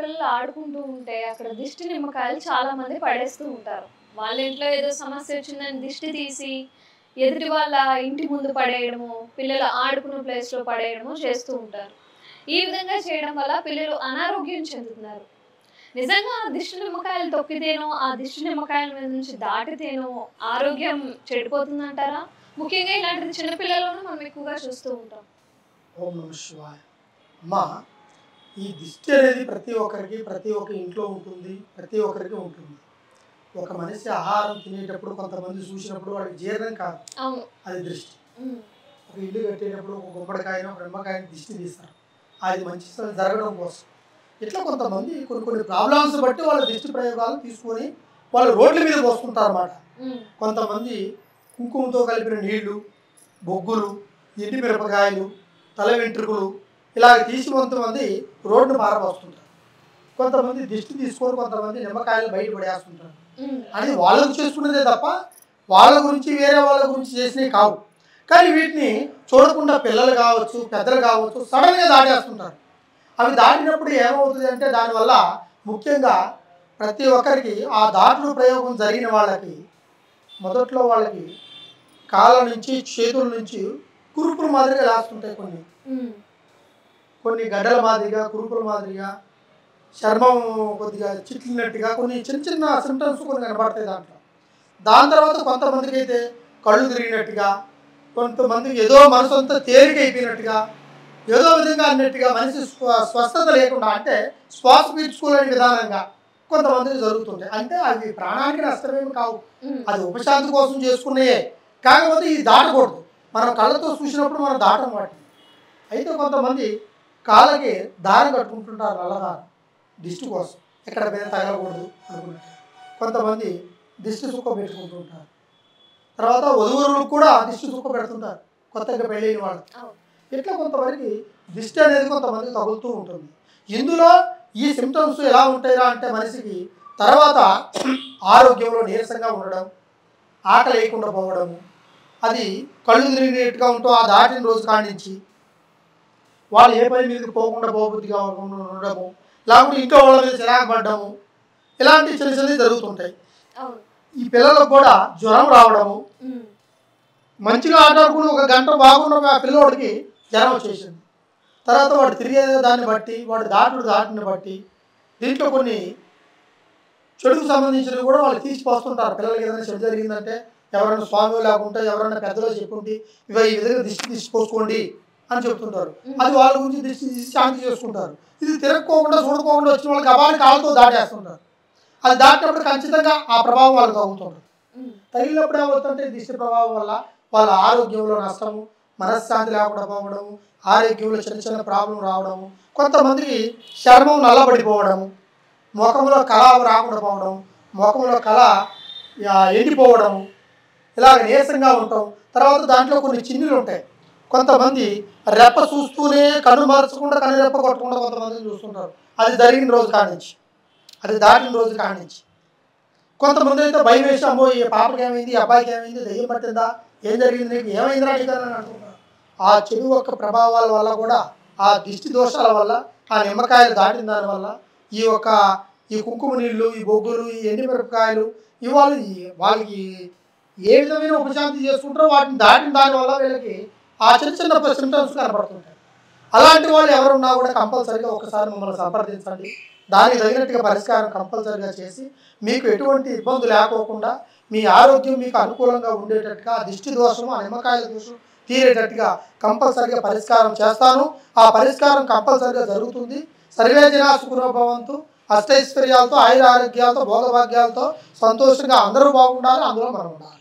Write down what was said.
పిల్లలు ఆడుకుంటూ ఉంటే అక్కడ దిష్టి నిమ్మకాయలు చాలా మంది పడేస్తూ ఉంటారు. వాళ్ళ ఇంట్లో ఏదో సమస్య వచ్చిందని దిష్టి తీసి ఎదుటి వాళ్ళ ఇంటి ముందు పడేయడము, పిల్లలు ఆడుకున్న ప్లేస్‌లో పడేయడము చేస్తూ ఉంటారు. ఈ విధంగా చేయడం వల్ల పిల్లలు అనారోగ్యం చెందుతున్నారు. నిజంగా ఆ దిష్టి నిమ్మకాయలు తొక్కితేనో, ఆ దిష్టి నిమ్మకాయల మీద నుంచి దాటితేనో ఆరోగ్యం చెడిపోతుందంటారా? ముఖ్యంగా ఇలాంటిది చిన్న పిల్లల్లోనూ మనం ఎక్కువగా చూస్తూ ఉంటాం. ఓం నమ శివాయ. అమ్మా, ఈ దిష్టి అనేది ప్రతి ఒక్కరికి, ప్రతి ఒక్క ఇంట్లో ఉంటుంది, ప్రతి ఒక్కరికి ఉంటుంది. ఒక మనిషి ఆహారం తినేటప్పుడు కొంతమంది చూసినప్పుడు వాడికి జీర్ణం కాదు, అవును. అది దృష్టి. హ్మ్. ఒక ఇల్లు కట్టేటప్పుడు ఒక గుమ్మడికాయను ఒక నిమ్మకాయని దిష్టి తీస్తారు, అది మంచి జరగడం కోసం. ఇట్లా కొంతమంది కొన్ని కొన్ని ప్రాబ్లమ్స్ బట్టి వాళ్ళ దిష్టి ప్రయోగాలు తీసుకొని వాళ్ళు రోడ్ల మీద పోసుకుంటారు అన్నమాట. హ్మ్. కొంతమంది కుంకుమతో కలిపిన నీళ్లు, బొగ్గులు, ఎండి మిరపకాయలు, తల వెంట్రుకలు ఇలాగ తీసి కొంతమంది రోడ్డును పారబోస్తుంటారు. కొంతమంది దిష్టి తీసుకొని కొంతమంది నిమ్మకాయలు బయట పడేస్తుంటారు. హ్మ్. అది వాళ్ళకు చేసుకున్నదే తప్ప వాళ్ళ గురించి వేరే వాళ్ళ గురించి చేసినవి కావు. కానీ వీటిని చూడకుండా పిల్లలు కావచ్చు, పెద్దలు కావచ్చు, సడన్గా దాటేస్తుంటారు. అవి దాటినప్పుడు ఏమవుతుంది అంటే దానివల్ల ముఖ్యంగా ప్రతి ఒక్కరికి ఆ దాటుడు ప్రయోగం జరిగిన వాళ్ళకి మొదట్లో వాళ్ళకి కాళ్ళ నుంచి చేతుల నుంచి కురుపుల మాదిరిగా లేస్తుంటాయి. కొన్ని హ్మ్. కొన్ని గడ్డల మాదిరిగా, కురుపుల మాదిరిగా, చర్మం కొద్దిగా చిట్లినట్టుగా కొన్ని చిన్న చిన్న సిమ్టమ్స్ కొన్ని కనబడతాయి దాంట్లో. దాని తర్వాత కొంతమందికి అయితే కళ్ళు తిరిగినట్టుగా, కొంతమందికి ఏదో మనసు అంతా తేలికైపోయినట్టుగా, ఏదో విధంగా అన్నట్టుగా మనిషి స్వస్థత లేకుండా అంటే శ్వాస పీల్చుకోలేని విధానంగా కొంతమందికి జరుగుతుంటాయి. అంటే అవి ప్రాణానికి నష్టమేమి కావు, హ్మ్. అది ఉపశాంతి కోసం చేసుకున్నాయే. కాకపోతే ఇది దాటకూడదు. మనం కళ్ళతో చూసినప్పుడు మనం దాటం వాటిని. అయితే కొంతమంది కాళ్ళకి దారం కట్టుకుంటుంటారు, నల్లదారం, దిష్టి కోసం, ఎక్కడ మీద తగలకూడదు అనుకున్నట్టు. కొంతమంది దిష్టి సుక్క పెట్టుకుంటుంటారు. తర్వాత వధువులకు కూడా దిష్టి సుక్క పెడుతుంటారు, కొత్తగా పెళ్ళైన వాళ్ళు. అవును. ఇట్లా కొంతవరకు దిష్టి అనేది కొంతమందికి తగులుతూ ఉంటుంది. ఇందులో ఈ సిమ్టమ్స్ ఎలా ఉంటాయిరా అంటే మనిషికి తర్వాత ఆరోగ్యంలో నీరసంగా ఉండడం, ఆకలి వేయకుండా పోవడము, అది కళ్ళు తిరిగినట్టుగా ఉంటూ ఆ దాటిన రోజు కానించి వాళ్ళు ఏ పని మీదకి పోకుండా పోబుద్దిగా ఉండడము, లేకపోతే ఇంట్లో వాళ్ళ మీద చిరాకు పడ్డము, ఇలాంటి చిన్న చిన్నవి జరుగుతుంటాయి. అవును. ఈ పిల్లలకు కూడా జ్వరం రావడము, హ్మ్. మంచిగా ఆటాడుకుని ఒక గంట బాగున్న ఆ పిల్లోడికి జ్వరం వచ్చేసింది. తర్వాత వాడు తిరిగే దాన్ని బట్టి, వాడు దాటిని బట్టి దీంట్లో కొన్ని చెడుకు సంబంధించినవి కూడా వాళ్ళు తీసి పోస్తుంటారు. పిల్లలకి ఏదైనా చెడు జరిగిందంటే ఎవరైనా స్వామి లేకుంటే ఎవరైనా పెద్దలో చెప్పుకుంటే ఇవి ఈ విధంగా దిష్టి తీసుకోసుకోండి అని చెప్తుంటారు. అది వాళ్ళ గురించి దిష్టి తీసి శాంతి చేసుకుంటారు. ఇది తిరగకోకుండా చూడకోకుండా వచ్చిన వాళ్ళకి అబాని కాళ్ళతో దాటేస్తుంటారు. అది దాటినప్పుడు ఖచ్చితంగా ఆ ప్రభావం వాళ్ళకి తగ్గుతుంటుంది. హ్మ్. తగిలినప్పుడు ఏమవుతుంటే దిష్టి ప్రభావం వల్ల వాళ్ళ ఆరోగ్యంలో నష్టము, మనశ్శాంతి లేకుండా పోవడము, ఆరోగ్యంలో చిన్న చిన్న ప్రాబ్లం రావడము, కొంతమందికి చర్మం నల్లబడిపోవడము, ముఖంలో కళ రాకుండా పోవడం, ముఖంలో కళ ఎండిపోవడము, ఇలాగ నీరసంగా ఉంటాం. తర్వాత దాంట్లో కొన్ని చిన్నులు ఉంటాయి. కొంతమంది రెప్ప చూస్తూనే కన్ను మార్చకుండా కన్ను రెప్ప కొట్టకుండా కొంతమందిని చూస్తుంటారు. అది జరిగిన రోజు కానించి, అది దాటిన రోజు కానించి. కొంతమంది అయితే భయం వేసి అమ్మో ఈ పాపకి ఏమైంది, ఈ అబ్బాయికి ఏమైంది, దెయ్యం పట్టిందా, ఏం జరిగింది నీకు, ఏమైందిరా నీకు అని అంటున్నారు. ఆ చెడు యొక్క ప్రభావాల వల్ల కూడా, ఆ దిష్టి దోషాల వల్ల, ఆ నిమ్మకాయలు దాటిన దానివల్ల ఈ కుంకుమ నీళ్ళు, ఈ బొగ్గులు, ఈ ఎండిమిరపకాయలు ఇవాళ వాళ్ళకి ఏ విధమైన ఉపశాంతి చేసుకుంటారో వాటిని దాటిన దానివల్ల వీళ్ళకి ఆ చిన్న చిన్న సిమ్టమ్స్ కనపడుతుంటాయి. అలాంటి వాళ్ళు ఎవరున్నా కూడా కంపల్సరీగా ఒకసారి మమ్మల్ని సంప్రదించండి. దానికి తగినట్టుగా పరిష్కారం కంపల్సరీగా చేసి మీకు ఎటువంటి ఇబ్బంది లేకోకుండా మీ ఆరోగ్యం మీకు అనుకూలంగా ఉండేటట్టుగా ఆ దిష్టి దోషము, ఆ నిమ్మకాయల దోషం తీరేటట్టుగా కంపల్సరీగా పరిష్కారం చేస్తాను. ఆ పరిష్కారం కంపల్సరీగా జరుగుతుంది. సర్వే జనా సుఖినో భవంతు. అష్టైశ్వర్యాలతో, ఆయుర ఆరోగ్యాలతో, భోగభాగ్యాలతో సంతోషంగా అందరూ బాగుండాలి, అందులో మనం ఉండాలి.